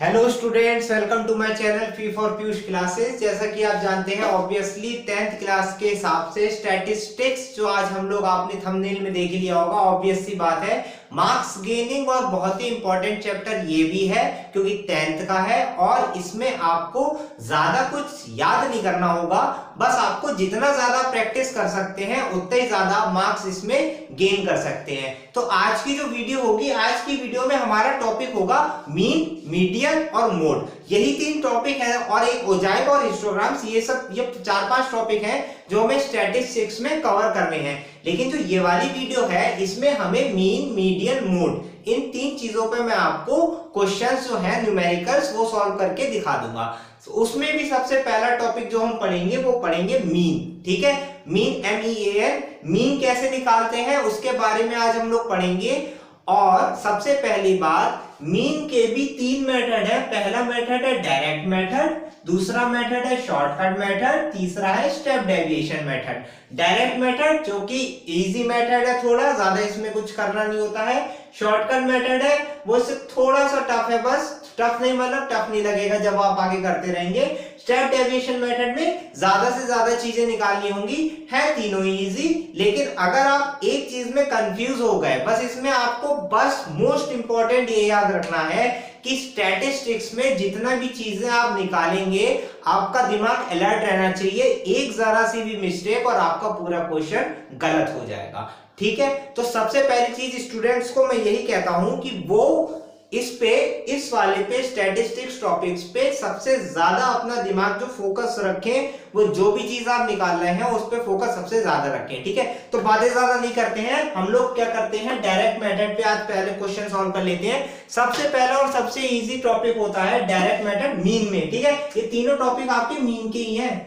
Hello students, welcome to my channel fee for Piyush classes. जैसा कि आप जानते हैं ऑब्वियसली 10th क्लास के हिसाब से स्टैटिस्टिक्स जो आज हम लोग आपने थंबनेल में देख लिया होगा, ऑब्वियस सी बात है मार्क्स गेनिंग और बहुत ही इंपॉर्टेंट चैप्टर ये भी है क्योंकि 10th का है और इसमें आपको ज्यादा कुछ याद नहीं करना होगा। बस आपको जितना ज्यादा प्रैक्टिस कर सकते हैं उतने ही ज्यादा मार्क्स इसमें गेन कर सकते हैं। तो आज की जो वीडियो होगी, आज की वीडियो में हमारा टॉपिक होगा मीन, मीडियन और मोड। यही 3 टॉपिक है और एक ओजाइव और हिस्टोग्राम्स। ये 4-5 टॉपिक हैं जो हमें स्टैटिस्टिक्स में कवर करने हैं। लेकिन जो ये वाली वीडियो है इसमें हमें मीन, मीडियन, मोड इन 3 चीजों पे मैं आपको क्वेश्चंस जो है न्यूमेरिकल्स वो सॉल्व करके दिखा दूंगा। तो उसमें भी सबसे पहला टॉपिक जो हम पढ़ेंगे वो पढ़ेंगे मीन। ठीक है, मीन MEAN, मीन कैसे निकालते हैं उसके बारे में आज हम लोग पढ़ेंगे। और सबसे पहली बात, मीन के भी 3 मेथड है। पहला मेथड है डायरेक्ट मेथड, दूसरा मेथड है शॉर्टकट मेथड, तीसरा है step deviation method. Direct method जो कि इजी मेथड है, थोड़ा ज्यादा इसमें कुछ करना नहीं होता है। शॉर्टकट मेथड है वो सिर्फ थोड़ा सा टफ है, बस टफ नहीं मतलब टफ नहीं लगेगा जब आप आगे करते रहेंगे। स्टेप डेविएशन मेथड में ज्यादा से ज्यादा चीजें निकालनी होंगी, है तीनों ही इजी। लेकिन अगर आप एक चीज में कंफ्यूज हो गए, बस इसमें आपको बस मोस्ट इंपॉर्टेंट ये याद रखना है कि स्टैटिस्टिक्स में जितना भी चीजें आप निकालेंगे आपका दिमाग अलर्ट रहना चाहिए। एक जरा सी भी मिस्टेक और आपका पूरा क्वेश्चन गलत हो जाएगा। ठीक है, तो सबसे पहली चीज स्टूडेंट्स को मैं यही कहता हूं कि वो इस वाले पे स्टैटिस्टिक्स टॉपिक्स पे सबसे ज्यादा अपना दिमाग जो फोकस रखें, वो जो भी चीज आप निकाल रहे हैं उस पे फोकस सबसे ज्यादा रखें। ठीक है, तो बातें ज्यादा नहीं करते हैं, हम लोग क्या करते हैं डायरेक्ट मेथड पे आज पहले क्वेश्चन सॉल्व कर लेते हैं। सबसे पहला और सबसे इजी टॉपिक होता है डायरेक्ट मेथड मीन में। ठीक है, ये तीनों टॉपिक आपके मीन के ही हैं।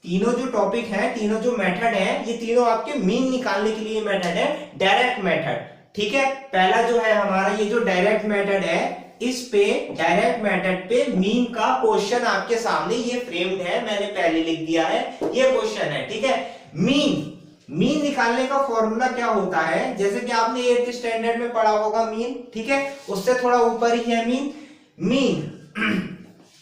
तीनों जो टॉपिक हैं, तीनों जो मेथड हैं, ये तीनों आपके मीन निकालने के लिए मेथड है डायरेक्ट मेथड। ठीक है, पहला जो है हमारा ये जो डायरेक्ट मेथड है, इस पे डायरेक्ट मेथड पे मीन का क्वेश्चन आपके सामने ये फ्रेम्ड है, मैंने पहले लिख दिया है, ये क्वेश्चन है। ठीक है, मीन निकालने का फॉर्मूला क्या होता है, जैसे कि आपने 8th स्टैंडर्ड में पढ़ा होगा मीन। ठीक है, उससे थोड़ा ऊपर ही है मीन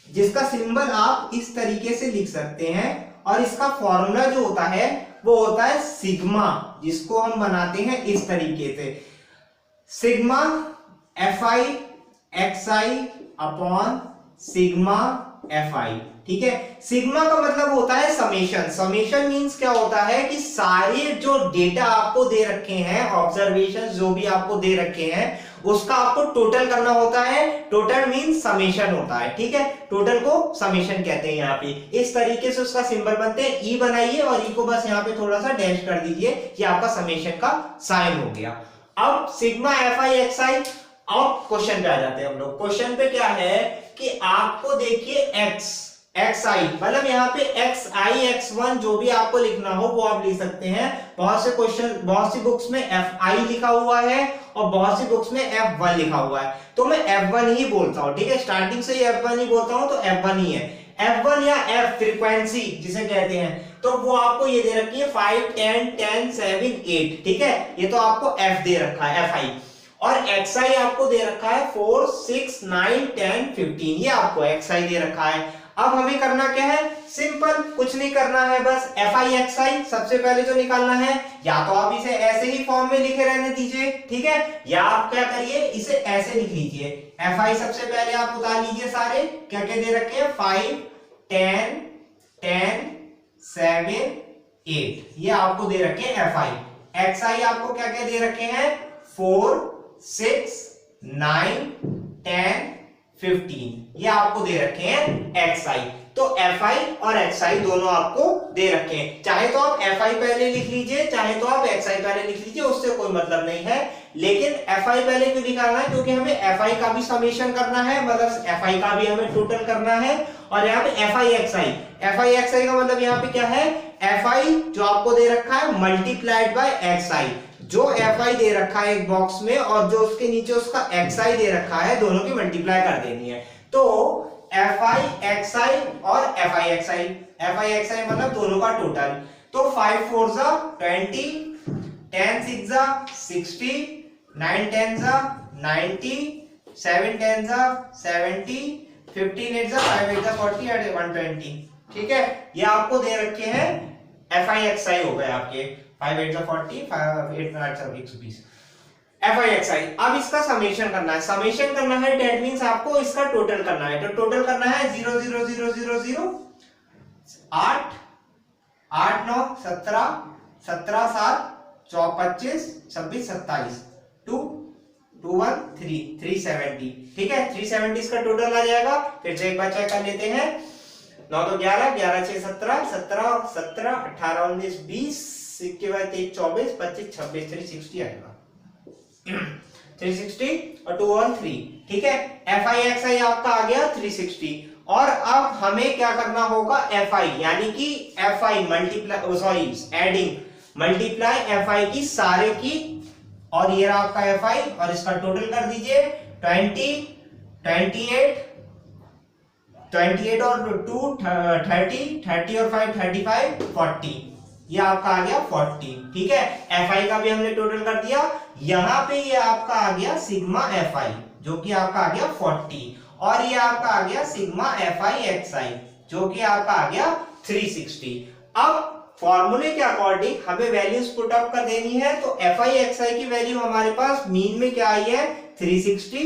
जिसका सिंबल आप इस तरीके से लिख सकते हैं और इसका फॉर्मूला जो होता है वो होता है सिग्मा, जिसको हम बनाते हैं इस तरीके से, sigma FI XI upon sigma FI। ठीक है, सिग्मा का मतलब होता है समेशन। समेशन मींस क्या होता है कि सारे जो डेटा आपको दे रखे हैं, ऑब्जर्वेशन जो भी आपको दे रखे हैं, उसका आपको टोटल करना होता है। टोटल मींस समेशन होता है। ठीक है, टोटल को समेशन कहते हैं। यहाँ पे इस तरीके से उसका सिंबल बनते हैं। ई बनाइए और ई को बस यहाँ पे थोड़ा सा डैश कर दीजिए, ये आपका समेशन का साइन हो गया। अब सिग्मा FI XI, अब क्वेश्चन पे आ जाते हैं हम लोग। क्वेश्चन पे क्या है कि आपको देखिए XI मतलब यहाँ पे XI X1 जो भी आपको लिखना हो वो आप लिख सकते हैं। बहुत से क्वेश्चन, बहुत सी बुक्स में FI लिखा हुआ है और बहुत सी बुक्स में F1 लिखा हुआ है, तो मैं F1 ही बोलता हूँ। ठीक है, स्टार्टिंग से ही F1 ही बोलता हूँ, तो F1 ही है। F1 या F फ्रीक्वेंसी जिसे कहते हैं, तो वो आपको ये दे रखी है 5 10 10 7 8। ठीक है, ये तो आपको F दे रखा है FI, और XI आपको दे रखा है 4 6 9 10 15, ये आपको XI दे रखा है। अब हमें करना क्या है, सिंपल, कुछ नहीं करना है, बस FI XI सबसे पहले जो निकालना है, या तो आप इसे ऐसे ही फॉर्म में लिखे रहने दीजिए। ठीक है, या आप क्या करिए, इसे ऐसे लिख लीजिए। FI सबसे पहले आप उतार लीजिए सारे, क्या क्या दे रखे हैं, 5 10 10 7 8, ये आपको दे रखे हैं FI। XI आपको क्या क्या दे रखे हैं, 4 6 9 10 15, ये आपको दे रखे हैं XI। तो FI और XI दोनों आपको दे रखे हैं। चाहे तो आप FI पहले लिख लीजिए, चाहे तो आप XI पहले लिख लीजिए, उससे कोई मतलब नहीं है। लेकिन FI पहले क्यों निकालना है, क्योंकि हमें FI का भी समेशन करना है, मतलब FI का भी हमें टोटल करना है। और यहाँ पे FI XI का मतलब यहाँ पे क्या है, FI जो आपको दे रखा है मल्टीप्लाइड बाय XI। जो FI दे रखा है एक बॉक्स में और जो उसके नीचे उसका XI दे रखा है, दोनों की मल्टीप्लाई कर देनी है। तो FI XI और FI XI मतलब दोनों का टोटल। तो 5 4 20, 10 6 60, 9 10 90, 7 10 70, 15 8 5 8 40 8 120। ठीक है, ये आपको दे रखे हैं FI/XI हो गए आपके 5 8 40 5 8 8 120 FI/XI। अब इसका समेशन करना है, समेशन करना है दैट मींस आपको इसका टोटल करना है। तो टोटल करना है 0 0 0 0 0 8 8 9 17 17 7 25 26 27 2 2 1 3 370। ठीक है, 370 इसका टोटल आ जाएगा। फिर से एक बार चेक कर लेते हैं। 9 तो 11 11 6 17 17 17 18 19 20 के बाद 23 24 25 26 360 आएगा 360 और 2 1 3। ठीक है, FI/XI आपका आ गया 360। और अब हमें क्या करना होगा, FI यानी कि FI multiply sorry adding multiply FI की सारे की, और ये रहा आपका FI और इसका टोटल कर दीजिए 20 28 28 और 2 30 30 और 5 35 40, ये आपका आ गया 40। ठीक है, FI का भी हमने टोटल कर दिया। यहां पे ये आपका आ गया सिग्मा FI जो कि आपका आ गया 40, और ये आपका आ गया सिग्मा FI/XI जो कि आपका आ गया 360। अब फॉर्मूले के अकॉर्डिंग हमें वैल्यूज पुट अप कर देनी है। तो FI/XI की वैल्यू हमारे पास मीन में क्या आई है 360,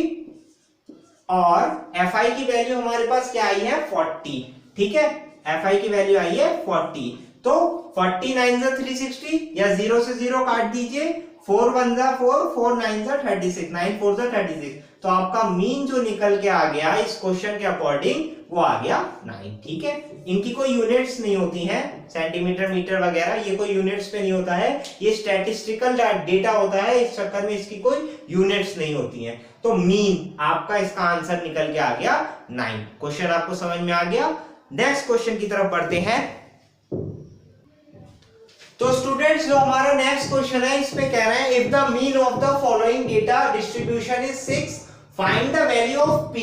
और FI की वैल्यू हमारे पास क्या आई है 40। ठीक है, FI की वैल्यू आई है 40। तो 40 9 360 या 0 से 0 काट दीजिए, 4 1 4 4 9 36 9 4 36। तो आपका मीन जो निकल के आ गया इस क्वेश्चन के अकॉर्डिंग वो आ गया 9। ठीक है, इनकी कोई यूनिट्स नहीं होती हैं, सेंटीमीटर मीटर वगैरह ये कोई यूनिट्स पे नहीं होता है, ये स्टैटिस्टिकल डेटा होता है, इस चक्कर में इसकी कोई यूनिट्स नहीं होती हैं। तो मीन आपका इसका आंसर निकल के आ गया 9। क्वेश्चन आपको समझ में आ गया। नेक्स्ट क्वेश्चन की तरफ बढ़ते हैं। तो स्टूडेंट्स जो हमारा नेक्स्ट क्वेश्चन है इसमें कह रहे हैं if the mean of the following data distribution is 6 find the value of P।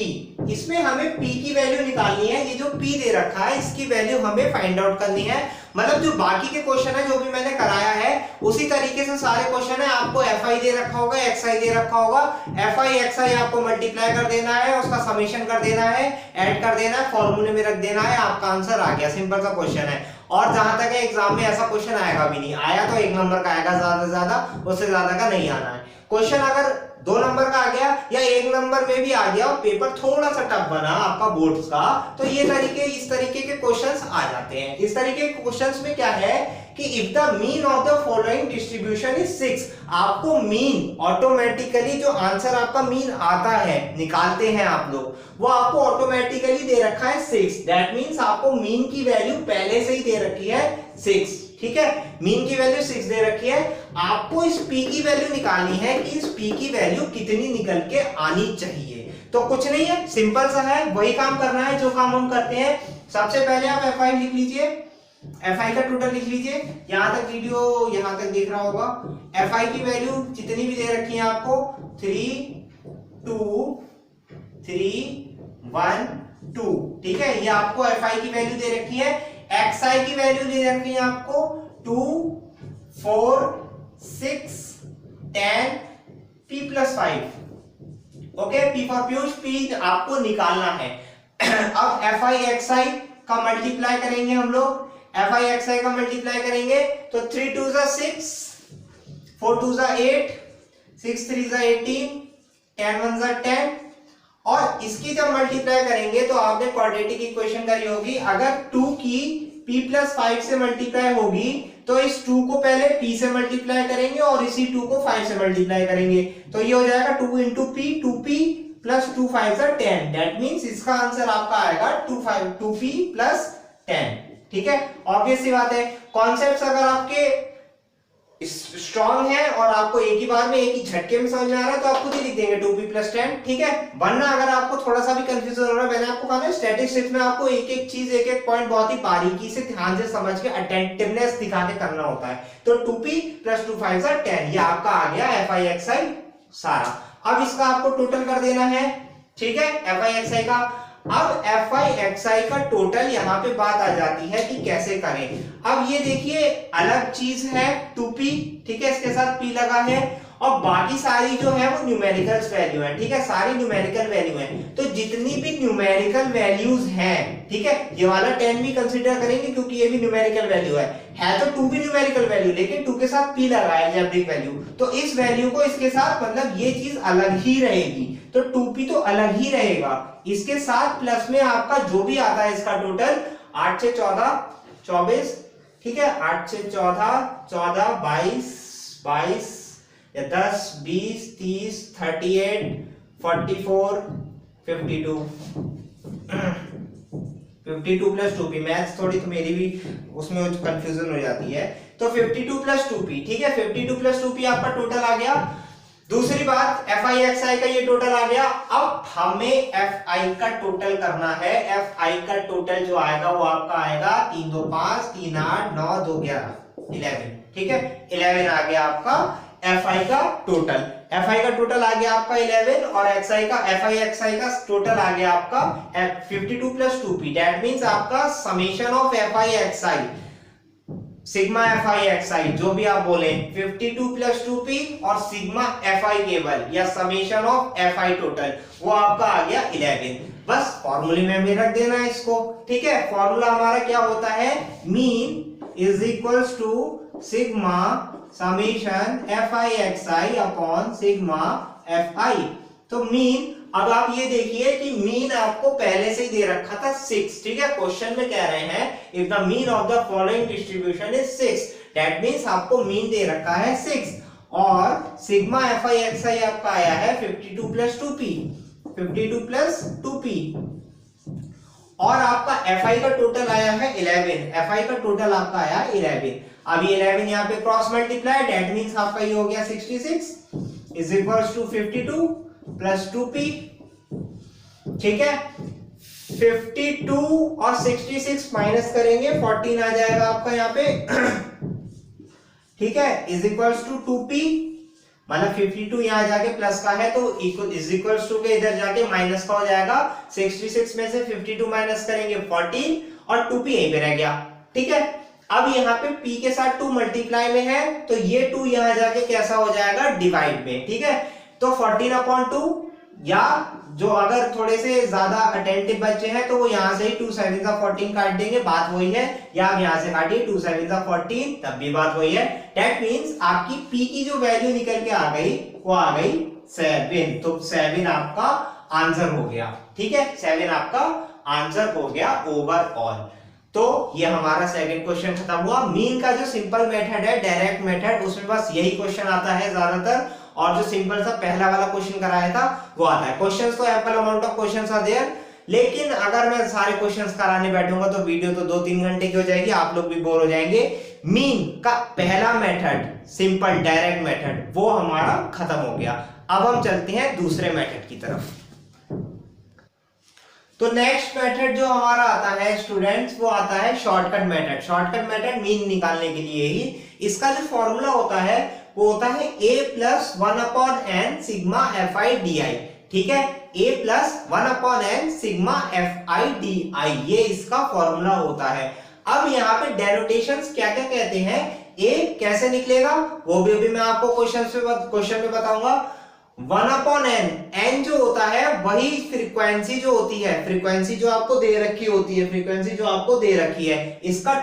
इसमें हमें P की वैल्यू निकालनी है। ये जो P दे रखा है इसकी वैल्यू हमें फाइंड आउट करनी है। मतलब जो बाकी के क्वेश्चन है जो भी मैंने कराया है उसी तरीके से सारे क्वेश्चन है। आपको FI दे रखा होगा, XI दे रखा होगा, FI/XI आपको मल्टीप्लाई कर देना है, उसका समेशन कर देना है, ऐड कर देना है, फॉर्मूले में रख देना है, आपका आंसर आ गया। सिंपल सा क्वेश्चन है। और जहां तक है एग्जाम में ऐसा क्वेश्चन आएगा भी नहीं, आया तो 1 नंबर का आएगा ज्यादा से ज्यादा, उससे ज्यादा का नहीं आना है। क्वेश्चन अगर 2 नंबर का आ गया या 1 नंबर में भी आ गया और पेपर थोड़ा सा टफ बना आपका बोर्ड्स का, तो ये इस तरीके के क्वेश्चंस आ जाते हैं। इस तरीके के क्वेश्चंस में क्या है कि if the mean of the following distribution is 6, आपको मीन ऑटोमेटिकली जो आंसर आपका मीन आता है निकालते हैं आप लोग, वो आपको ऑटोमेटिकली दे रखा है 6। दैट मींस आपको मीन की वैल्यू पहले से ही दे रखी है 6। ठीक है, मीन की वैल्यू 6 दे रखी है। आपको इस P की वैल्यू निकालनी है कि इस P की वैल्यू कितनी निकल के आनी चाहिए। तो कुछ नहीं है, सिंपल सा है, वही काम करना है जो काम हम करते हैं। सबसे पहले आप FI लिख लीजिए, FI का टोटल लिख लीजिए। यहां तक वीडियो यहां तक देख रहा होगा। FI की वैल्यू जितनी भी दे रखी है आपको 3 2 3 1 2। ठीक है, ये आपको FI की वैल्यू दे रखी है। XI की वैल्यू दे रखी है आपको 2 4 6 10 P + 5। Okay, P for Piyush, P आपको निकालना है। अब FI/XI का मल्टीप्लाई करेंगे हम लोग। FI/XI का मल्टीप्लाई करेंगे तो 3 2 6 4 2 8 6 3 18 10 1 10। और इसकी जब मल्टीप्लाई करेंगे तो आपने क्वाड्रेटिक इक्वेशन करी होगी। अगर 2 की P + 5 से मल्टीप्लाई होगी तो इस 2 को पहले P से मल्टीप्लाई करेंगे और इसी 2 को 5 से मल्टीप्लाई करेंगे। तो ये हो जाएगा 2 × P 2P + 2 5 10। दैट मींस इसका आंसर आपका आएगा 2P + 10। ठीक है, ऑब्वियस सी बात है। कॉन्सेप्ट्स अगर आपके स्ट्रॉन्ग है और आपको एक ही बार में एक ही झटके में समझ में आ रहा है तो आप खुद ही लिख देंगे 2P + 10। ठीक है, वरना अगर आपको थोड़ा सा भी कंफ्यूजन हो रहा है, मैंने आपको कहा ना स्टैटिस्टिक्स में आपको एक एक चीज एक एक पॉइंट बहुत ही बारीकी से ध्यान से समझ के अटेंटिवनेस दिखा के करना होता है। तो 2P + 2 5 10 ये आपका आ गया FI/XI सारा। अब इसका आपको टोटल कर देना है। ठीक है, FI/XI का। अब FI/XI का टोटल यहां पे बात आ जाती है कि कैसे करें। अब ये देखिए अलग चीज है 2P, ठीक है, इसके साथ P लगा है, और बाकी सारी जो है वो न्यूमेरिकल वैल्यू है, ठीक है, सारी न्यूमेरिकल वैल्यू है। तो जितनी भी न्यूमेरिकल वैल्यूज हैं, ठीक है, ये वाला 10 भी कंसीडर करेंगे क्योंकि ये भी न्यूमेरिकल वैल्यू है तो 2 भी न्यूमेरिकल वैल्यू, लेकिन 2 के साथ p लगाया अलजेब्रिक वैल्यू, तो इस वैल्यू को इसके साथ मतलब ये चीज अलग ही रहेगी, तो 2p तो अलग ही रहेगा, इसके साथ प्लस में आपका जो भी आता है इसका टोटल 8 से 14 24, ठीक है, 8 से 14 14 22 22 या 10 20 30 38 44 52 52 प्लस 2p, मैथ्स थोड़ी तो मेरी भी उसमें कंफ्यूजन हो जाती है, तो 52 प्लस 2p, ठीक है, 52 प्लस 2p आपका टोटल आ गया। दूसरी बात FI का ये टोटल आ गया। अब हमें FI का टोटल करना है। FI का टोटल जो आएगा वो आपका आएगा 3 2 5 3 8 9 2 11 11, ठीक है, 11 आ गया आपका FI का टोटल। FI का टोटल आ गया आपका 11 और FI का टोटल आ गया आपका 52 प्लस 2p, दैट मींस आपका summation of FI sigma FI जो भी आप बोले 52 प्लस 2p और सिग्मा FI केवल या समेशन ऑफ FI टोटल वो आपका आ गया 11। बस फॉर्मूले में हमें रख देना है इसको, ठीक है। फॉर्मूला हमारा क्या होता है, mean is equals to sigma summation FI upon sigma FI। तो मीन, अब आप ये देखिए कि मीन आपको पहले से ही दे रखा था 6, ठीक है, क्वेश्चन में कह रहे हैं if the mean of the following distribution is 6, that means आपको मीन दे रखा है 6 और सिग्मा FI आपका आया है 52 प्लस 2p, 52 प्लस 2p और आपका FI का टोटल आया है 11, FI का टोटल आपका आया 11। अभी 11 यहाँ पे क्रॉस मल्टीप्लाई, दैट मींस आपका ये हो गया 66 is equals to 52 plus 2p, ठीक है, 52 और 66 माइनस करेंगे 14 आ जाएगा आपका यहाँ पे, ठीक है, इज इक्वल्स टू 2p, मतलब 52 यहाँ जाके प्लस का है तो इज इक्वल्स टू के इधर जाके माइनस का हो जाएगा, 66 में से 52 माइनस करेंगे 14 और 2p यहीं पे रह गया, ठीक है। अब यहाँ पे p के साथ 2 मल्टीप्लाई में है तो ये 2 यहाँ जाके कैसा हो जाएगा, डिवाइड में, ठीक है, तो 14/2 या जो अगर थोड़े से ज्यादा अटेंटिव बच्चे हैं तो वो यहां से ही 2 7 14 काट देंगे, बात वही है, या आप यहां से काटिए 2 7 14 तब भी बात वही है। दैट मींस आपकी p की जो वैल्यू निकल के आ गई वो आ गई 7, तो 7 आपका आंसर हो गया, ठीक है, 7 आपका आंसर हो गया ओवरऑल। तो ये हमारा सेकंड क्वेश्चन खत्म हुआ। मीन का जो सिंपल मेथड है, डायरेक्ट मेथड, उसमें बस यही क्वेश्चन आता है ज्यादातर, और जो सिंपल सा पहला वाला क्वेश्चन कराया था वो आता है। क्वेश्चंस तो ample amount of questions are there, लेकिन अगर मैं सारे क्वेश्चंस कराने बैठूंगा तो वीडियो तो 2-3 घंटे की हो जाएगी, आप लोग भी बोर हो जाएंगे। मीन का पहला मेथड, सिंपल डायरेक्ट मेथड, वो हमारा खत्म हो गया। अब हम चलते हैं दूसरे मेथड की तरफ। तो नेक्स्ट मेथड जो हमारा आता है स्टूडेंट्स, वो आता है shortcut method. Shortcut method mean निकालने के लिए ही, इसका जो फॉर्मूला होता है वो होता है a plus 1/n sigma FI DI, ठीक है, a plus 1/n sigma FI DI, ये इसका फॉर्मूला होता है। अब यहाँ पे डेनोटेशंस क्या क्या कहते हैं, a कैसे निकलेगा वो भी अभी मैं आपको क्वेश्चन में बताऊंगा। 1/n, n जो होता है वही फ्रीक्वेंसी जो होती है, फ्रीक्वेंसी जो आपको दे रखी होती है, फ्रीक्वेंसी जो आपको दे रखी है, इसका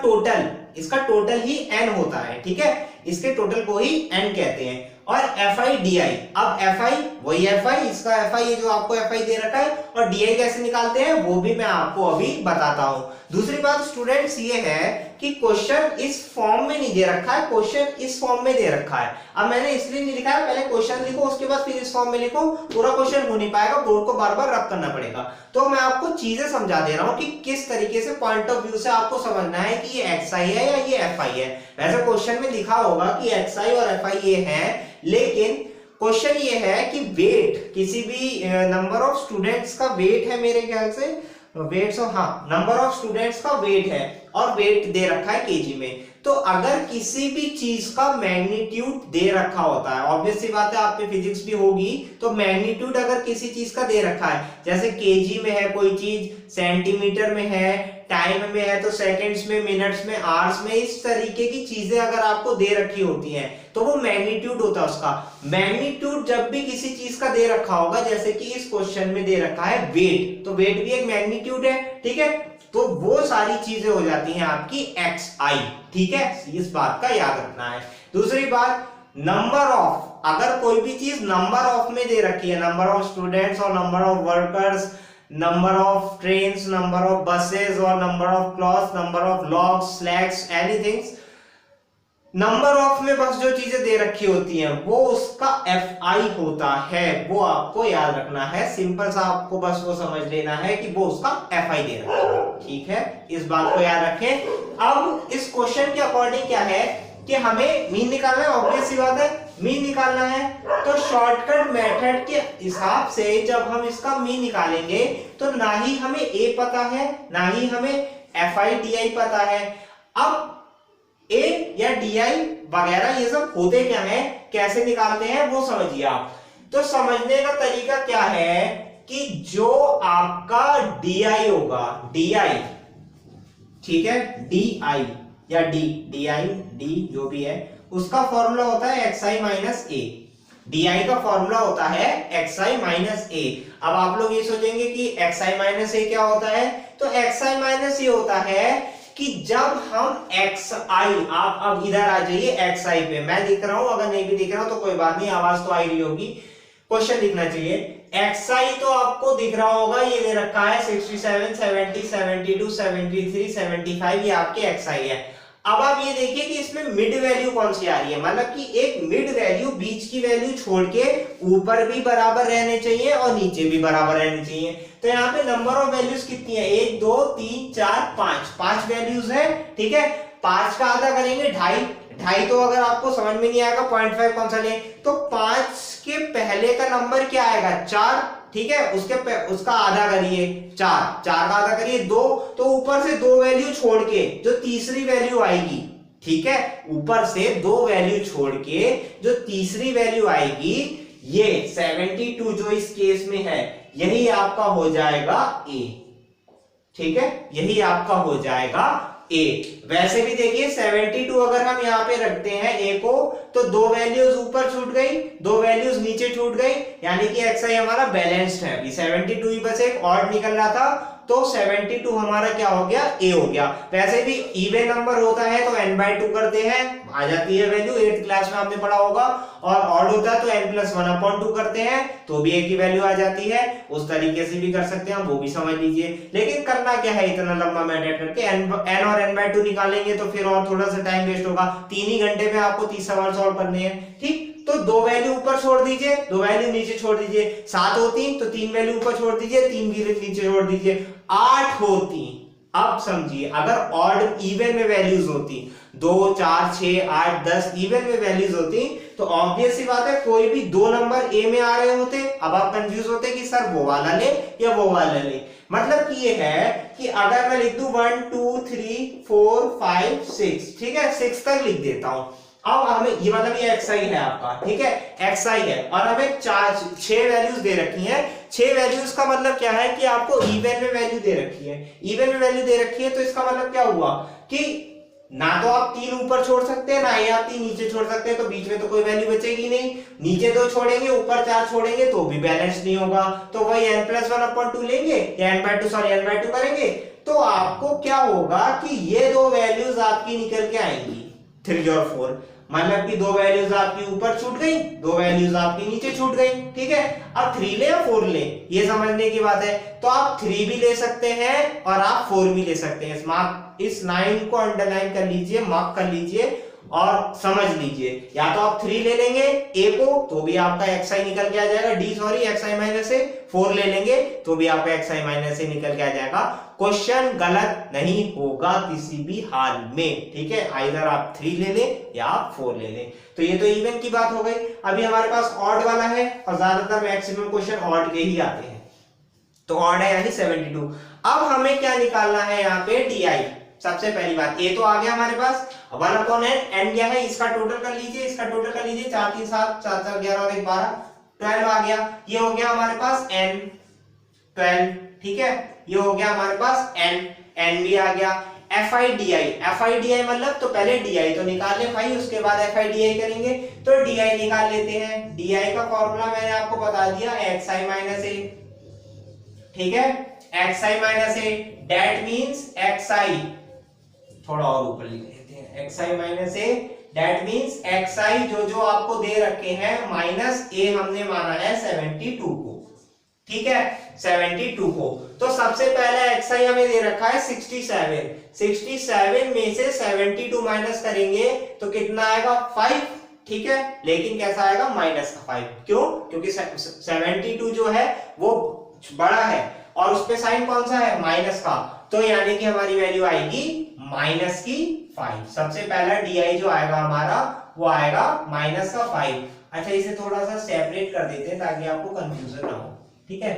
टोटल ही n होता है, ठीक है, इसके टोटल को ही n कहते हैं। और FI DI, अब FI वही FI, इसका FI ये जो आपको FI दे रखा है, और DI कैसे निकालते हैं वो भी मैं आपको अभी बताता हूं। दूसरी बात स्टूडेंट्स ये है कि क्वेश्चन इस फॉर्म में नहीं दे रखा है, क्वेश्चन इस फॉर्म में दे रखा है। अब मैंने इसलिए नहीं लिखा है, पहले क्वेश्चन लिखो उसके बाद फिर इस फॉर्म में लिखो, पूरा क्वेश्चन हो नहीं पाएगा, बोर्ड को बार बार रब करना पड़ेगा। तो मैं आपको चीजें समझा दे रहा हूं कि किस तरीके से पॉइंट ऑफ व्यू से आपको समझना है कि ये XI है या ये FI है। वैसे क्वेश्चन में लिखा होगा कि XI और FI ये है, लेकिन क्वेश्चन ये है कि वेट, किसी भी नंबर ऑफ स्टूडेंट्स का वेट है, मेरे ख्याल से वेट्स, हाँ, नंबर ऑफ स्टूडेंट्स का वेट है और वेट दे रखा है केजी में, तो अगर किसी भी चीज का मैग्नीट्यूड दे रखा होता है, ऑब्वियस सी बात है आप पे फिजिक्स भी होगी, तो मैग्नीट्यूड अगर किसी चीज का दे रखा है, जैसे केजी में है कोई चीज, सेंटीमीटर में है, टाइम में है तो सेकंड्स में, मिनट्स में, आवर्स में, इस तरीके की चीजें अगर आपको दे रखी होती हैं तो वो मैग्नीट्यूड होता है उसका। मैग्नीट्यूड जब भी किसी चीज का दे रखा होगा, जैसे कि इस क्वेश्चन में दे रखा है वेट, तो वेट भी एक मैग्नीट्यूड है, ठीक है, तो वो सारी चीजें हो जाती हैं आपकी XI, ठीक है, इस बात का याद रखना है। दूसरी बात, नंबर ऑफ, अगर कोई भी चीज नंबर ऑफ में दे रखी है, नंबर ऑफ स्टूडेंट्स और number of workers, number of trains, number of buses और number of clothes, number of logs, slacks, anything, number of में बस जो चीजें दे रखी होती हैं वो उसका FI होता है, वो आपको याद रखना है। सिंपल सा आपको बस वो समझ लेना है कि वो उसका FI दे रखा है, ठीक है, इस बात को याद रखें। अब इस क्वेश्चन के अकॉर्डिंग क्या है कि हमें मीन निकालना है, ऑब्वियस सी बात है, मीन निकालना है, तो शॉर्टकट मेथड के हिसाब से जब हम इसका मीन निकालेंगे तो ना ही हमें A पता है, ना ही हमें FI DI पता है। अब A या DI वगैरह ये सब होते क्या है, कैसे निकालते हैं वो समझिए आप। तो समझने का तरीका क्या है कि जो आपका DI होगा, DI, ठीक है, DI या DI जो भी है, उसका फॉर्मूला होता है XI माइनस A। DI का फॉर्मूला होता है XI माइनस A। अब आप लोग ये सोचेंगे कि XI माइनस A क्या होता है, तो XI माइनस A होता है कि जब हम XI, आप अब इधर आ जाइए XI पे, मैं दिख रहा हूं, अगर नहीं भी दिख रहा हूं तो कोई बात नहीं, आवाज तो आ रही होगी, क्वेश्चन दिखना चाहिए। XI तो आपको दिख रहा होगा, ये दे रखा है 67, 70, 72, 73, 75, ये आपके XI है। अब आप ये देखिए कि इसमें मिड वैल्यू कौन सी आ रही है, मतलब कि एक मिड वैल्यू, बीच की वैल्यू छोड़ के ऊपर भी बराबर रहने चाहिए और नीचे भी बराबर रहने चाहिए। तो यहाँ पे नंबर ऑफ वैल्यूज कितनी है, 1 2 3 4 5 वैल्यूज है, ठीक है। 5 का आधा करेंगे 2.5, तो अगर आपको समझ में नहीं आएगा 0.5 कौन सा लें, तो 5 के पहले का नंबर क्या आएगा, 4, ठीक है, उसका आधा करिए 4 का आधा करिए 2, तो ऊपर से 2 वैल्यू छोड़ के जो तीसरी वैल्यू आएगी, ठीक है, ऊपर से 2 वैल्यू छोड़ के जो तीसरी वैल्यू आएगी, ये 72 जो इस केस में है, यही आपका हो जाएगा A, ठीक है, यही आपका हो जाएगा A। वैसे भी देखिए 72 अगर हम यहाँ पे रखते हैं A को, तो 2 वैल्यूज ऊपर छूट गई, 2 वैल्यूज नीचे छूट गई, यानी कि XI हमारा बैलेंस्ड है। अभी 72 ही बस एक ऑड निकल रहा था, तो 72 हमारा क्या हो गया, A हो गया। वैसे भी इवन नंबर होता है तो n/2 करते हैं, आ जाती है वैल्यू, 8th क्लास में आपने पढ़ा होगा, और ऑड होता है तो n+1/2 करते हैं तो भी A की वैल्यू आ जाती है। उस तरीके से भी कर सकते हैं, वो भी समझ लीजिए। लेकिन करना क्या है, इतना लंबा मेथड करके n और n/2 निकालेंगे तो फिर और थोड़ा सा टाइम वेस्ट होगा, 3 ही घंटे में आपको 30 सवाल सॉल्व करने हैं, ठीक। तो 2 वैल्यू ऊपर छोड़ दीजिए, 2 वैल्यू नीचे छोड़ दीजिए, 7 होती तो 3 वैल्यू ऊपर छोड़ दीजिए, 3 वैल्यू नीचे छोड़ दीजिए, 8 होती। अब समझिए अगर ऑड इवन में वैल्यूज होती, 2 4 6 8 10 इवन में वैल्यूज होती, तो ऑब्वियस सी बात है कोई भी 2 नंबर A में आ रहे होते, अब आप कंफ्यूज होते कि सर वो वाला ले या वो वाला ले। मतलब कि ये है कि अगर मैं लिख दूं 1 2 3 4 5 6, ठीक है, 6 तक लिख देता हूं। अब हमें ये मतलब ये XI है आपका, ठीक है, XI है, और हमें 6 वैल्यूज दे रखी हैं। 6 वैल्यूज का मतलब क्या है कि आपको इवन में वैल्यू दे रखी है, इवन में वैल्यू दे रखी है, तो इसका मतलब क्या हुआ कि ना तो आप 3 ऊपर छोड़ सकते हैं, ना ही आप 3 नीचे छोड़ सकते हैं, तो बीच में तो कोई वैल्यू बचेगी नहीं। नीचे 2 छोड़ेंगे, ऊपर 4 छोड़ेंगे तो भी बैलेंस नहीं होगा, तो वही n+1/2 लेंगे या n/2 करेंगे, तो आपको क्या होगा कि ये 2 वैल्यूज आपकी निकल के आएंगी 3 और 4, मतलब कि 2 वैल्यूज आपकी ऊपर छूट गई, 2 वैल्यूज आपकी नीचे छूट गई, ठीक है। अब 3 ले या 4 ले, ये समझने की बात है, तो आप 3 भी ले सकते हैं और आप 4 भी ले सकते हैं। इस लाइन को अंडरलाइन कर लीजिए, मार्क कर लीजिए और समझ लीजिए। या तो आप 3 ले लेंगे A को तो भी आपका XI निकल के आ जाएगा, XI माइनस A, 4 ले लेंगे तो भी आपका XI माइनस A निकल के आ जाएगा। क्वेश्चन गलत नहीं होगा किसी भी हाल में, ठीक है, आइदर आप 3 ले लें या आप 4 ले लें। तो ये तो इवन की बात हो गई। अभी हमारे पास ऑड वाला है और ज्यादातर मैक्सिमम क्वेश्चन ऑड के ही आते हैं, तो ऑड है यानी 72। अब हमें क्या निकालना है यहाँ पे, DI। सबसे पहली बात ए तो आ गया हमारे पास 1 अपॉन एन, एन क्या है इसका टोटल कर लीजिए, इसका टोटल कर लीजिए 4 3 7 4 4 11 और 1 12 12 आ गया। ये हो गया हमारे पास एन 12, ठीक है, ये हो गया हमारे पास एन, एन भी आ गया। एफ आई डी आई मतलब तो पहले डी आई तो निकाल ले भाई, उसके बाद एफ आई डी आई करेंगे, तो डी आई निकाल लेते हैं। डी आई का फॉर्मूला मैंने आपको बता दिया एक्स आई माइनस ए, ठीक है, x i minus a, that means x i, थोड़ा और ऊपर लिख लेते हैं, x i minus a, that means x i जो आपको दे रखे हैं माइनस ए हमने माना है 72 को, ठीक है, 72 को। तो सबसे पहला एक्स आई हमें दे रखा है 67, 67 में से 72 माइनस करेंगे तो कितना आएगा 5, ठीक है, लेकिन कैसा आएगा माइनस का 5, क्यों, क्योंकि 72 जो है वो बड़ा है और उस पे साइन कौन सा है माइनस का, तो यानी कि हमारी वैल्यू आएगी माइनस की 5। सबसे पहला डी आई जो आएगा हमारा वो आएगा माइनस का 5। अच्छा इसे थोड़ा सा सेपरेट कर देते हैं ताकि आपको कंफ्यूजन ना हो, ठीक है,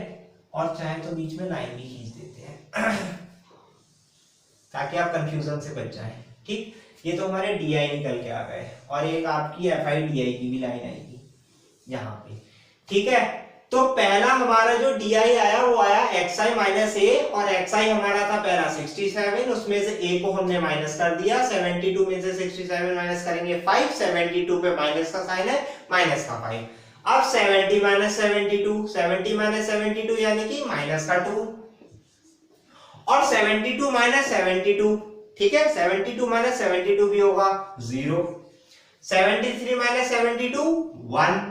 और चाहे तो बीच में लाइन भी खींच देते हैं ताकि आप कंफ्यूजन से बच जाएं, ठीक। ये तो हमारे डी आई निकल के आ गए और एक आपकी एफ आई डी आई की भी लाइन आएगी यहाँ पे, ठीक है। तो पहला हमारा जो डी आई आया वो आया एक्स आई माइनस ए, और एक्स आई हमारा था पहला 67, उसमें से ए को हमने माइनस कर दिया, 72 में से 67 माइनस करेंगे 5, 72 पे माइनस का साइन है, माइनस का 5। अब 70 माइनस 72, 70 माइनस 72 यानी कि माइनस का 2, और 72 माइनस 72, ठीक है, 72 माइनस 72 भी होगा 0, 73 माइनस 72 1,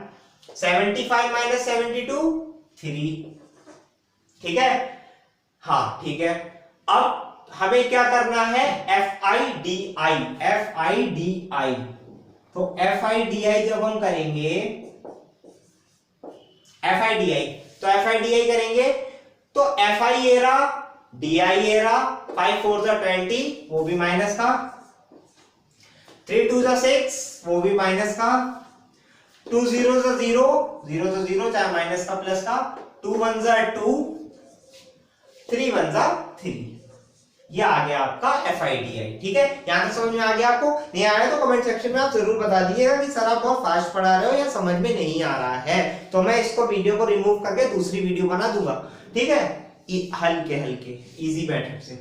75 माइनस 72 3, ठीक है, हाँ ठीक है। अब हमें क्या करना है F I D I, F I D आई, तो एफ आई डी आई जब हम करेंगे एफ आई डी आई, तो एफ आई डी आई करेंगे तो F I era D I era 5 4 20 वो भी माइनस का, 3 2 6 वो भी माइनस का, 2 0 0 0 तो 0 चाहे माइनस का प्लस का, 2 1 2 3 1 3, ये आ गया आपका एफ आई डी आई, ठीक है। यहां तक समझ में आ गया आपको? नहीं आया तो कमेंट सेक्शन में आप जरूर बता दीजिएगा कि सर आप बहुत फास्ट पढ़ा रहे हो या समझ में नहीं आ रहा है, तो मैं इसको वीडियो को रिमूव करके दूसरी वीडियो बना दूंगा, ठीक है, हल्के हल्के इजी मेथड से।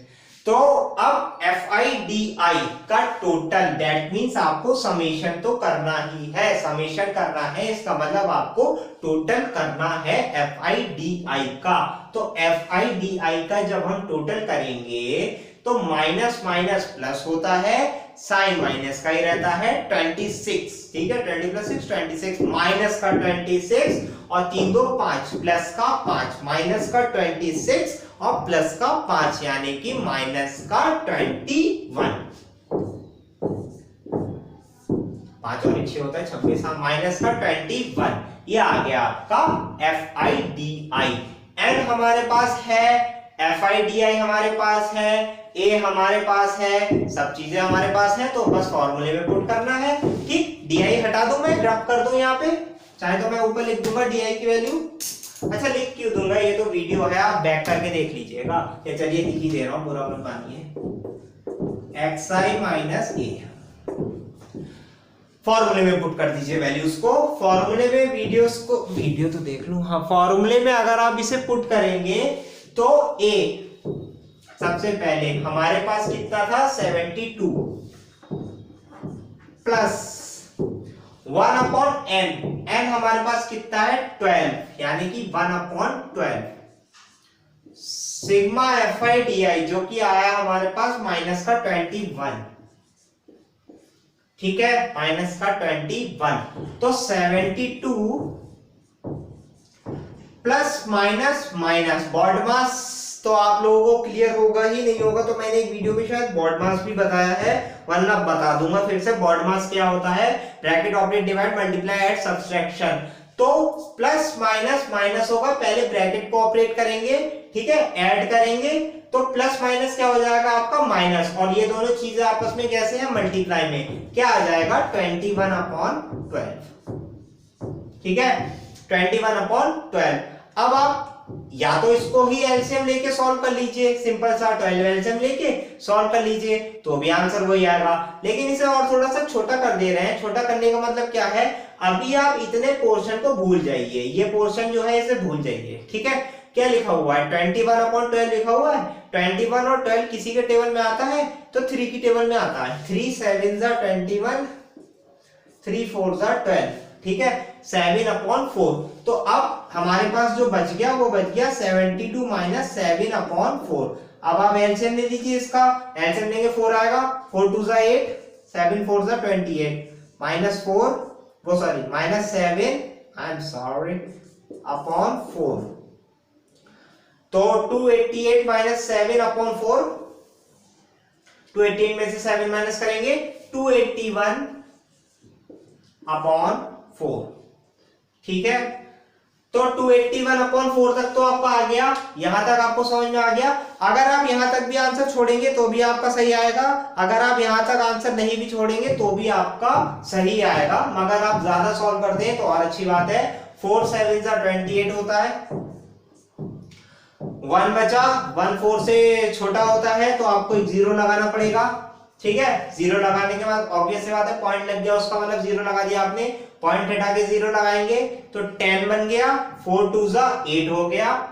तो अब एफ आई डी आई का टोटल, दैट मीन्स आपको समेशन तो करना ही है, समेशन करना है, इसका मतलब आपको टोटल करना है एफ आई डी आई का। तो एफ आई डी आई का जब हम टोटल करेंगे तो माइनस माइनस प्लस होता है, साइन माइनस का ही रहता है 26, ठीक है, 20 प्लस 6 26, माइनस का 26 और 3 2 5 प्लस का 5, माइनस का 26 और प्लस का 5 यानी कि माइनस का 21, 5 और 6 होता है 26, माइनस का 21, ये आ गया आपका F I D I. N हमारे पास है, एफ आई डी आई हमारे पास है, ए हमारे पास है, सब चीजें हमारे पास है, तो बस फॉर्मूले में पुट करना है, ठीक। डी आई हटा दूं, मैं ड्रॉप कर दूं यहाँ पे, चाहे तो मैं ऊपर लिख दूंगा डी आई की वैल्यू। अच्छा लिख क्यों दूंगा, ये तो वीडियो है, आप बैक करके देख लीजिएगा, या चलिए लिख ही दे रहा हूं, बुरा मत मानिए, एक्स आई माइनस ए, फॉर्मूले में पुट कर दीजिए वैल्यूज को, फॉर्मूले में वीडियोस को, वीडियो तो देख लूं, हाँ, फॉर्मूले में अगर आप इसे पुट करेंगे तो ए सबसे पहले हमारे पास कितना था 72 प्लस 1 अपॉन एन, एन हमारे पास कितना है 12 यानी कि 1 upon 12 sigma F I D आई जो कि आया हमारे पास माइनस का 21, ठीक है, माइनस का 21, तो 72 प्लस माइनस माइनस बॉडमास, तो आप लोगों को क्लियर होगा ही, नहीं होगा तो मैंने एक वीडियो में शायद बॉडमास भी बताया है, वरना बता दूंगा फिर से। बॉडमास क्या होता है, bracket operate divide multiply add subtraction, तो प्लस माइनस माइनस होगा, पहले ब्रैकेट को ऑपरेट करेंगे, ठीक है, ऐड करेंगे, तो प्लस माइनस क्या हो जाएगा आपका माइनस, और ये दोनों चीजें आपस में कैसे हैं मल्टीप्लाई में, क्या आ जाएगा 21 अपॉन 12, ठीक है, 21 अपॉन 12। अब आप या तो इसको ही एलसीएम लेके सॉल्व कर लीजिए, सिंपल सा 12 एलसीएम लेके सॉल्व कर लीजिए तो भी आंसर वही आएगा। लेकिन इसे और थोड़ा सा छोटा कर दे रहे हैं। छोटा करने का मतलब क्या है, अभी आप इतने पोर्शन को भूल जाइए, ये पोर्शन जो है इसे भूल जाइए, ठीक है। क्या लिखा हुआ है, 21/12 लिखा हुआ है। 21 और 12 किसी के टेबल में आता है तो 3 की टेबल में आता है। 3 7 21, 3 4 12, ठीक है, 7/4। तो अब हमारे पास जो बच गया वो बच गया 72 - 7/4। अब आप एलसीएम ले लीजिए इसका, एलसीएम लेंगे 4 आएगा, 4 2 8, 7 4 28, -4 वो sorry -7 I am sorry upon 4। तो 288 - 7/4, 288 में से 7 माइनस करेंगे 281/4, ठीक है। तो 281/4 तक तो आपका आ गया, यहां तक आपको समझ में आ गया। अगर आप यहां तक भी आंसर छोड़ेंगे तो भी आपका सही आएगा, अगर आप यहां तक आंसर नहीं भी छोड़ेंगे तो भी आपका सही आएगा, मगर आप ज्यादा सॉल्व करते हैं तो और अच्छी बात है। 4 7 28 होता है, 1 बचा, 1 4 से छोटा होता है तो आपको एक 0 लगाना पड़ेगा, ठीक है। 0 लगाने के बाद ऑब्वियस सी बात है पॉइंट लग गया उसका मतलब 0 लगा दिया आपने, पॉइंट हटा के 0 लगाएंगे तो 10 बन गया, 4 2 8 हो गया,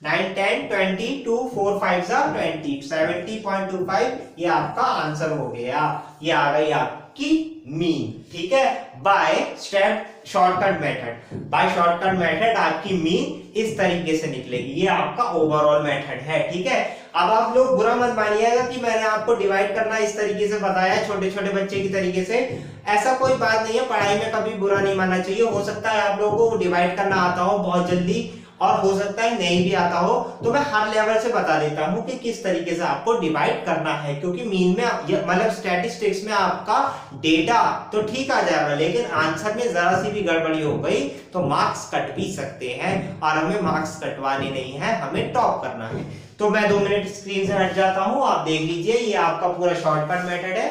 9 10 20, 2 4 5 20, 70.25 ये आपका आंसर हो गया। ये आ गई आपकी मीन, ठीक है, by step shortcut method. By shortcut method आपकी मीन इस तरीके से निकलेगी, ये आपका ओवरऑल मेथड है, ठीक है। अब आप लोग बुरा मत मानिएगा कि मैंने आपको डिवाइड करना इस तरीके से बताया छोटे छोटे बच्चे की तरीके से, ऐसा कोई बात नहीं है। पढ़ाई में कभी बुरा नहीं मानना चाहिए। हो सकता है आप लोगों को डिवाइड करना आता हो बहुत जल्दी और हो सकता है नहीं भी आता हो, तो मैं हर लेवल से बता देता हूं कि किस तरीके से आपको डिवाइड करना है, क्योंकि मीन में मतलब स्टैटिस्टिक्स में आपका डेटा तो ठीक आ जाएगा लेकिन आंसर में जरा सी भी गड़बड़ी हो गई तो मार्क्स कट भी सकते हैं और हमें मार्क्स कटवाने नहीं है, हमें टॉप करना है। तो मैं 2 मिनट स्क्रीन से हट जाता हूं, आप देख लीजिए ये आपका पूरा शॉर्टकट मेथड है,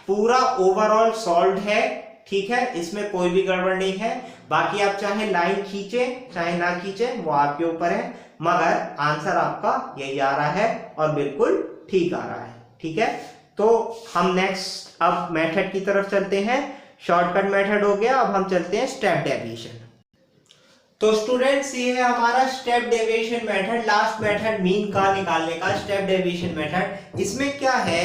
पूरा ओवरऑल सॉल्व है, ठीक है, इसमें कोई भी गड़बड़ नहीं है। बाकी आप चाहे लाइन खींचे चाहे ना खींचे वो आपके ऊपर है, मगर आंसर आपका यही आ रहा है और बिल्कुल ठीक आ रहा है, ठीक है। तो हम नेक्स्ट अब मेथड की तरफ चलते हैं। शॉर्टकट मेथड हो गया, अब हम चलते हैं स्टेप डेविएशन। तो स्टूडेंट्स ये है हमारा step deviation method, last method mean का निकालने का स्टेप डेविएशन मेथड। इसमें क्या है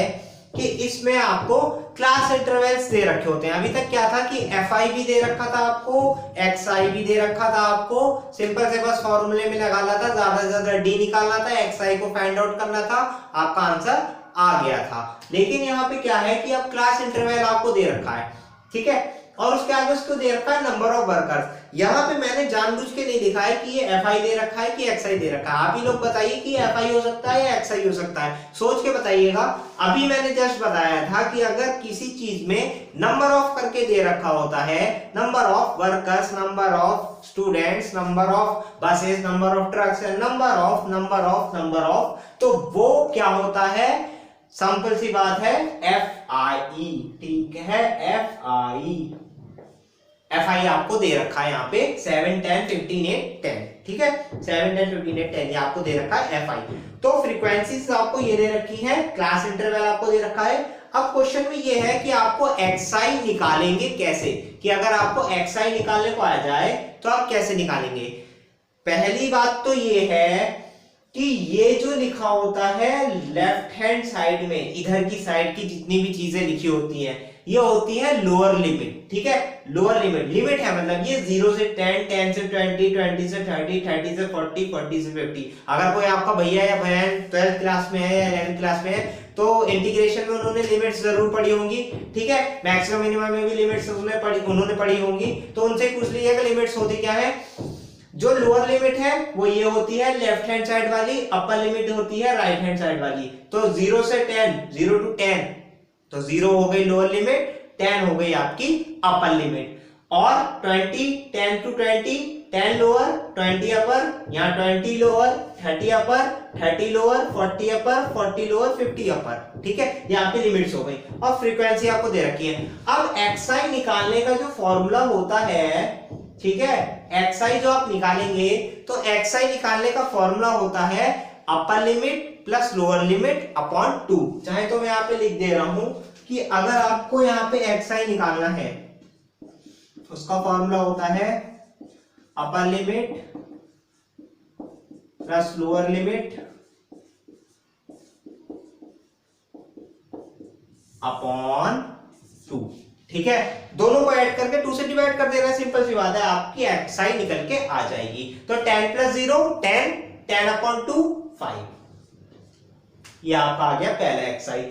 कि इसमें आपको क्लास इंटरवल्स दे रखे होते हैं। अभी तक क्या था कि fi भी दे रखा था आपको, xi भी दे रखा था आपको, सिंपल से बस फॉर्मूले में लगाना था, ज्यादा से ज्यादा d निकालना था, xi को फाइंड आउट करना था, आपका आंसर आ गया था। लेकिन यहाँ पे क्या है कि अब क्लास इंटरवल आपको दे रखा है, ठीक है, और उसके आगे उसको दे रखा है नंबर ऑफ वर्कर्स। यहाँ पे मैंने जानबूझ के नहीं लिखा है कि ये fi दे रखा है कि xi दे रखा है। आप ही लोग बताइए कि fi हो सकता है या xi हो सकता है, सोच के बताइएगा। अभी मैंने जस्ट बताया था कि अगर किसी चीज में नंबर ऑफ करके दे रखा होता है, number of workers, number of students, number of buses, number of trucks, number of, तो वो क्या होता है, सिंपल सी बात है fi, ठीक है, fi आपको दे रखा है यहाँ पे 7 10 15 8 10, ठीक है, 7 10 15 8 10 ये आपको दे रखा है fi। तो फ्रीक्वेंसीज आपको ये दे रखी है, क्लास इंटरवल आपको दे रखा है। अब क्वेश्चन में ये है कि आपको xi निकालेंगे कैसे, कि अगर आपको xi निकालने को आ जाए तो आप कैसे निकालेंगे। पहली बात तो ये है कि ये जो लिखा होता है लेफ्ट हैंड साइड में, इधर की साइड की जितनी भी चीजें लिखी होती हैं ये होती है लोअर लिमिट, ठीक है, लोअर लिमिट है मतलब ये 0 से 10, 10 से 20, 20 से 30, 30 से 40, 40 से 50। अगर कोई आपका भैया या बहन 12th क्लास में है या 11th क्लास में है तो इंटीग्रेशन में उन्होंने लिमिट्स जरूर पढ़ी होंगी, ठीक है, मैक्सिमम मिनिमम में भी लिमिट्स उन्होंने पढ़ी होंगी, तो उनसे पूछ लीजिएगा लिमिट्स होती क्या है। जो लोअर लिमिट है वो ये होती है लेफ्ट हैंड साइड वाली, अपर लिमिट होती है राइट हैंड साइड वाली। तो 0 से 10, 0 to 10, तो 0 हो गई लोअर लिमिट, 10 हो गई आपकी अपर लिमिट, और 20, 10 to 20, 10 लोअर, 20 अपर, यहाँ 20 लोअर, 30 अपर, 30 लोअर, 40 अपर, 40 लोअर, 50 अपर, ठीक है, ये आपकी लिमिट्स हो गई और फ्रीक्वेंसी आपको दे रखी है। अब xi निकालने का जो फॉर्मूला होता है, ठीक है। xi जो आप निकालेंगे तो xi निकालने का फॉर्मूला होता है upper limit plus lower limit upon 2। चाहे तो मैं यहाँ पे लिख दे रहा हूं कि अगर आपको यहाँ पे xi निकालना है उसका फॉर्मूला होता है upper limit plus lower limit upon 2। ठीक है, दोनों को ऐड करके 2 से डिवाइड कर देना, सिंपल सी बात है, आपकी xi निकल के आ जाएगी। तो 10 प्लस 0 10, 10 अपॉन 2 5, ये आपका आ गया पहला xi।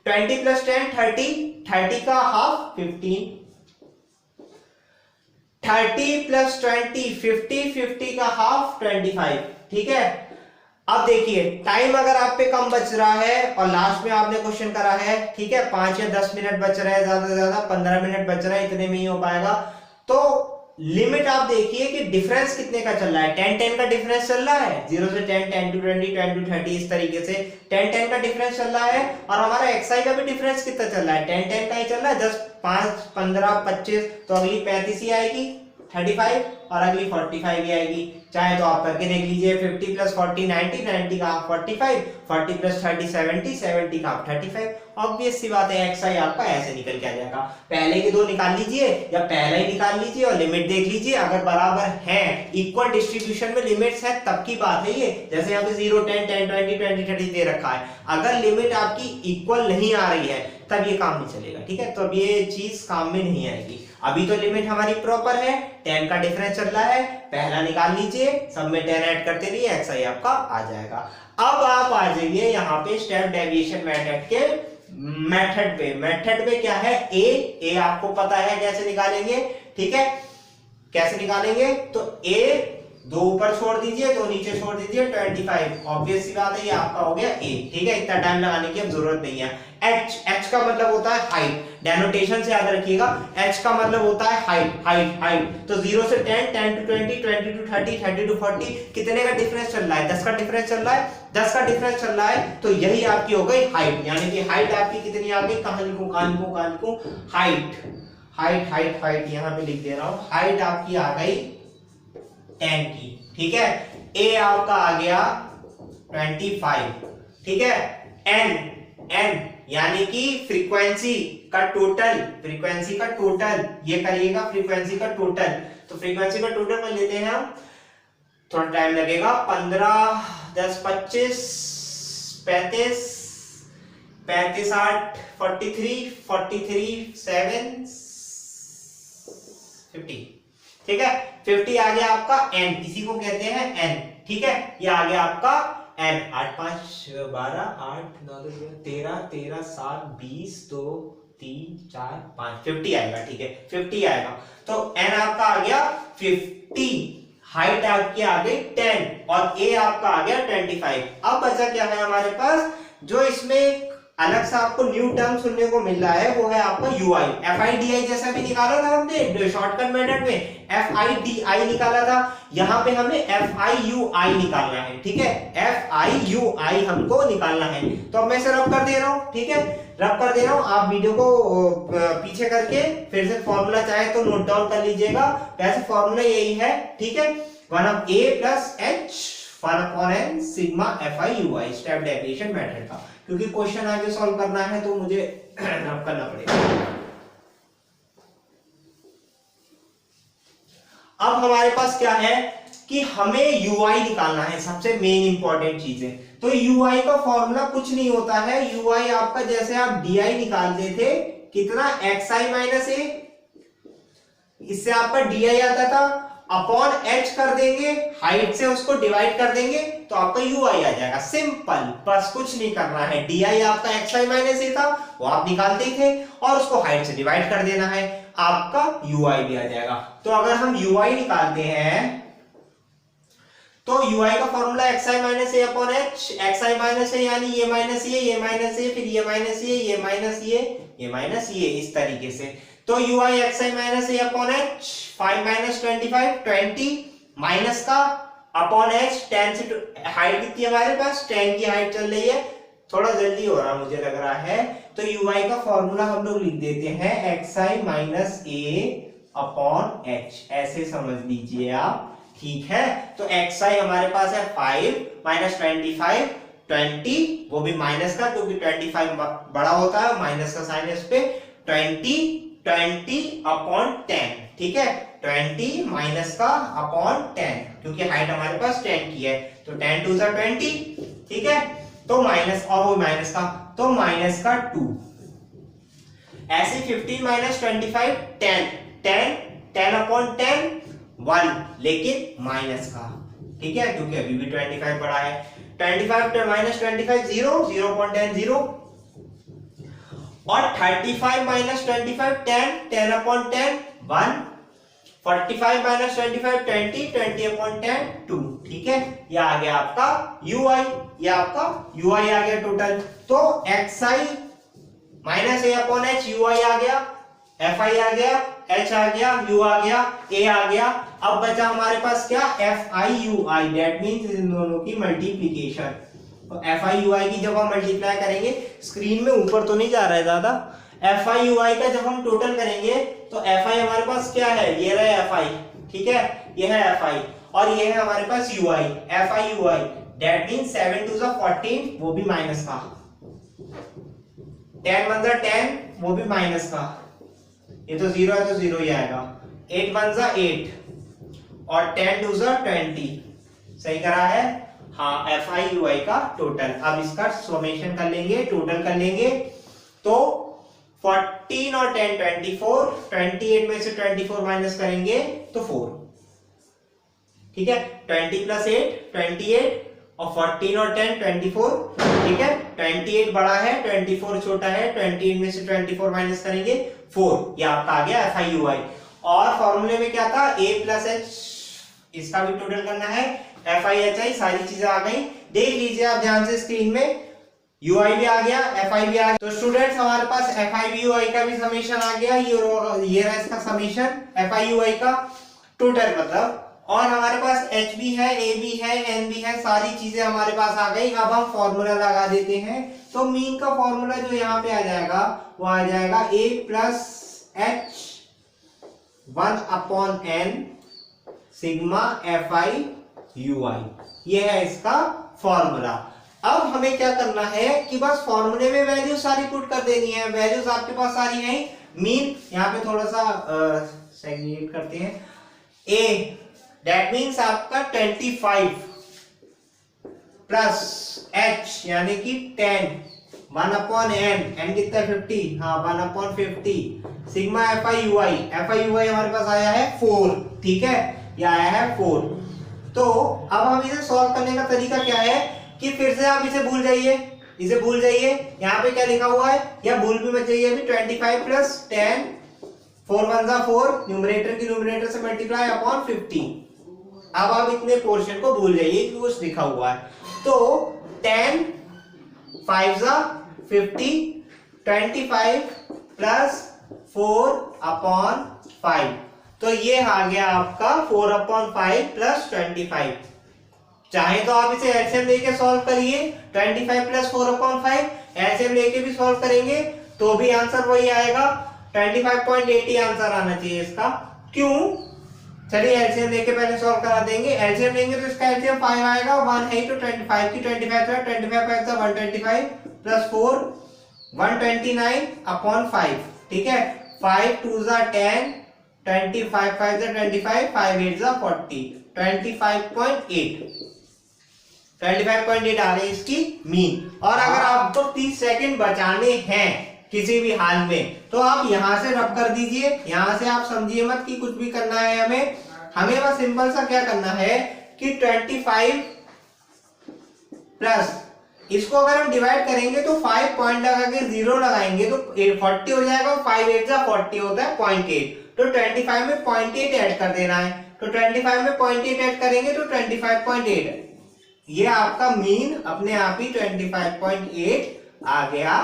20 प्लस 10 30, 30 का हाफ 15, 30 प्लस 20 50, 50 का हाफ 25। ठीक है, अब देखिए टाइम अगर आप पे कम बच रहा है और लास्ट में आपने क्वेश्चन करा है, ठीक है, 5 या 10 मिनट बच रहा है, ज्यादा से ज्यादा 15 मिनट बच रहा है, इतने में ही हो पाएगा। तो लिमिट आप देखिए कि डिफरेंस कितने का चल रहा है, 10 10 का डिफरेंस चल रहा है, 0 से 10, 10 to 20, 10 to 30, इस तरीके से 10 10 का डिफरेंस चल रहा है। और हमारा xi का भी डिफरेंस कितना चल रहा है, 10 10 का ही चल रहा है, 10 5 15 25, तो अगली 35 ही आएगी 35 और अगली 45 ही आएगी। चाहे तो आप करके देख लीजिए, 50 प्लस 40 90, 90 का आप 45, 40 प्लस 30 70, 70 का आप 35। ऑब्वियस सी बात है xi आपका ऐसे निकल के आ जाएगा। पहले के दो निकाल लीजिए या पहला ही निकाल लीजिए और लिमिट देख लीजिए, अगर बराबर है, इक्वल डिस्ट्रीब्यूशन में लिमिट्स है तब की बात है ये। जैसे यहाँ पे 0 10 10 20 20 30 दे रखा है, अगर लिमिट आपकी इक्वल नहीं आ रही है तब ये काम नहीं चलेगा। ठीक है, तो अब ये चीज काम में नहीं आएगी। अभी तो लिमिट हमारी प्रॉपर है, 10 का डिफरेंस चल रहा है, पहला निकाल लीजिए, सब में 10 ऐड करते रहिए, xi आपका आ जाएगा। अब आप आ जाइए यहाँ पे स्टेप डेविएशन मेथड के मेथड पे क्या है, a आपको पता है कैसे निकालेंगे। ठीक है, कैसे निकालेंगे, तो a 2 ऊपर छोड़ दीजिए, 2 नीचे छोड़ दीजिए, 25। ऑब्वियस सी बात है, ये आपका हो गया a। ठीक है, इतना टाइम लगाने की अब जरूरत नहीं है। h का मतलब होता है हाइट, डेनोटेशन से याद रखिएगा, h का मतलब होता है हाइट। तो 0 से 10, 10 to 20, 20 to 30, 30 to 40, कितने का डिफरेंस चल रहा है, 10 का डिफरेंस चल रहा है, 10 का डिफरेंस चल रहा है, तो यही आपकी हो गई हाइट। यानी कि हाइट आपकी कितनी आ गई, कहां लिखूं, हाइट यहां पे लिख दे रहा हूं, हाइट आपकी आ गई 10 की। ठीक है, a आपका आ गया 25। ठीक है, n यानी कि फ्रीक्वेंसी का टोटल ये करिएगा, फ्रीक्वेंसी का टोटल। तो फ्रीक्वेंसी का टोटल कर लेते हैं हम, थोड़ा टाइम लगेगा, 15 10 25 35 35 8 43 43 7 50। ठीक है, 50 आ गया आपका n, इसी को कहते हैं n। ठीक है, ये आ गया आपका n। 8 5 12 8 9 13 13 7 20 2 3 4 5 50 आएगा। ठीक है, 50 आएगा, तो n आपका आ गया 50, हाइट आपकी आ गई 10 और a आपका आ गया 25। अब बचा क्या है हमारे पास, जो इसमें अलग से आपको न्यू टर्म सुनने को मिल रहा है, वो है आपका ui। FIDI जैसा भी निकाला था हमने शॉर्टकट मेथड में, FIDI निकाला था, यहाँ पे हमें FIUI निकालना है। ठीक है, FIUI हमको निकालना है, तो अब मैं इसे रब कर दे रहा हूँ। ठीक है, रब कर दे रहा हूँ, आप वीडियो को पीछे करके फिर से फॉर्मूला चाहे तो नोट डाउन कर लीजिएगा, वैसे फॉर्मूला यही है। ठीक है, 1/a plus h 1/n sigma FIUI, step deviation method का, क्योंकि क्वेश्चन आगे सॉल्व करना है तो मुझे रब करना पड़ेगा। अब हमारे पास क्या है कि हमें ui निकालना है, सबसे मेन इंपॉर्टेंट चीज है। तो ui का फॉर्मूला कुछ नहीं होता है, ui आपका जैसे आप di निकालते थे, कितना xi माइनस a, इससे आपका di आता था, अपॉन h कर देंगे, हाइट से उसको डिवाइड कर देंगे तो आपका ui आ जाएगा। सिंपल, बस कुछ नहीं करना है। di आपका xi माइनस a था, वो आप निकालते ही थे, और उसको हाइट से डिवाइड कर देना है, आपका ui भी आ जाएगा। तो अगर हम ui निकालते हैं तो ui का formula xi minus a upon h, xi minus a यानी ये माइनस ये, फिर ये माइनस ये, इस तरीके से। तो ui xi minus a upon h, 5 minus 25 20 minus का अपॉन h, 10 से हाइट कितनी हमारे पास, 10 की हाइट चल रही है, थोड़ा जल्दी हो रहा मुझे लग रहा है। तो ui का फॉर्मूला हम लोग लिख देते हैं xi minus a upon H, ऐसे समझ लीजिए आप, ठीक है। तो xi हमारे पास है 5 माइनस 25, 20, वो भी माइनस का क्योंकि 25 बड़ा होता है, माइनस का साइन है इस पे, 20 अपॉन 10, ठीक है। 20 माइनस का अपॉन 10 क्योंकि हाइट हमारे पास 10 की है, तो 10 टू 20, ठीक है। तो माइनस, और वो माइनस का, तो माइनस का 2। ऐसे 15 माइनस 25, 10 अपॉन 10, 1, लेकिन माइनस का, ठीक है, क्योंकि अभी भी 25 बड़ा है। 25 माइनस 25 0, 0.10 0, और 35 माइनस 25 10 अपॉन 10 1, 45 माइनस 25 20 अपॉन 10 2, ठीक है। ये आ गया आपका ui, ये आपका ui आ गया टोटल। तो xi माइनस ए अपॉन एच, ui आ गया, fi आ गया, h आ गया, u आ गया, a आ गया। अब बचा हमारे पास क्या, fi ui, दैट मींस इन दोनों की मल्टीप्लिकेशन। तो fi ui की जब हम मल्टीप्लाई करेंगे, स्क्रीन में ऊपर तो नहीं जा रहा है ज्यादा, fi ui का जब हम टोटल करेंगे तो fi हमारे पास क्या है, ये रहा fi, ठीक है, ये है fi, और ये है हमारे पास ui, fi ui, that means 7 to 14, वो भी माइनस का, 10 1 10, वो भी माइनस का, ये तो 0 है तो 0 ही आएगा, 8 1 8, और 10 टू 20, सही करा है, हाँ, fi ui का टोटल। अब इसका समेशन कर लेंगे, टोटल कर लेंगे, तो 14 और 10 24, 28 में से 24 माइनस करेंगे तो 4, ठीक है। 20 प्लस 8 28, और 14 और 10 24, ठीक है। 28 बड़ा है, 24 छोटा है, 28 में से 24 माइनस करेंगे 4, ये आपका आ गया fi ui। और फॉर्मूले में क्या था, a प्लस h, इसका भी टोटल करना है, fi hi, सारी चीजें आ गई, देख लीजिए आप ध्यान से स्क्रीन में, ui भी आ गया, fi भी आ गया। तो स्टूडेंट्स हमारे पास fi ui का भी समेशन आ गया, ये रहा इसका समेशन fi ui का टोटल मतलब, और हमारे पास h भी है, a भी है, n भी है, सारी चीजें हमारे पास आ गई। अब हम फॉर्मूला लगा देते हैं, तो मीन का फॉर्मूला जो यहाँ पे आ जाएगा वो आ जाएगा a plus h 1 upon n sigma fi ui, ये है इसका फॉर्मूला। अब हमें क्या करना है कि बस फॉर्मूले में वैल्यू सारी पुट कर देनी है, वैल्यूज आपके पास सारी हैं। मीन यहाँ पे थोड़ा सा सेग्रीगेट करते हैं, a दैट मींस आपका 25 प्लस h यानी कि 10, 1 अपॉन n कितना है 50, हाँ 1 अपॉन 50 सिग्मा fi ui हमारे पास आया है 4, ठीक है, ये आया है 4। तो अब हम इसे सॉल्व करने का तरीका क्या है कि फिर से आप इसे भूल जाइए, यहाँ पे क्या लिखा हुआ है, या भूल भी मत जाइए अभी, 25 प्लस 10, 4 1 4, न्यूमरेटर की न्यूमरेटर से मल्टीप्लाई अपॉन 50। अब आप इतने पोर्शन को भूल जाइए कि कुछ लिखा हुआ है, तो 10 5 50, 25 प्लस 4 अपॉन 5, तो ये आ गया आपका 4 अपॉन 5 प्लस 25। चाहे तो आप इसे एलसीएम लेके सॉल्व करिए, 25 प्लस 4 अपॉन 5, एलसीएम लेके भी सॉल्व करेंगे तो भी आंसर वही आएगा, 25.80 आंसर आना चाहिए इसका। क्यों, चलिए एलसीएम लेके पहले सॉल्व करा देंगे। एलसीएम लेंगे तो इसका एलसीएम 5 आएगा, 1 है तो 25 की 25 था, 25 5 था 125 प्लस 4 129 अपॉन 5, ठीक है। 5 2 10, 25 5 25, 5 8 40, 25.8 आ रही है इसकी मीन। और अगर आपको 30 सेकंड बचाने हैं किसी भी हाल में तो आप यहां से रब कर दीजिए, यहां से आप समझिए मत कि कुछ भी करना है हमें बस सिंपल सा क्या करना है कि 25 प्लस इसको अगर हम डिवाइड करेंगे तो 5 पॉइंट लगा के 0 लगाएंगे तो 40 हो जाएगा, 5 8 40 होता है 0.8, तो 25 में 0.8 ऐड कर देना है, तो 25 में 0.8 ऐड करेंगे तो 25.8, ये आपका मीन अपने आप ही 25.8 आ गया।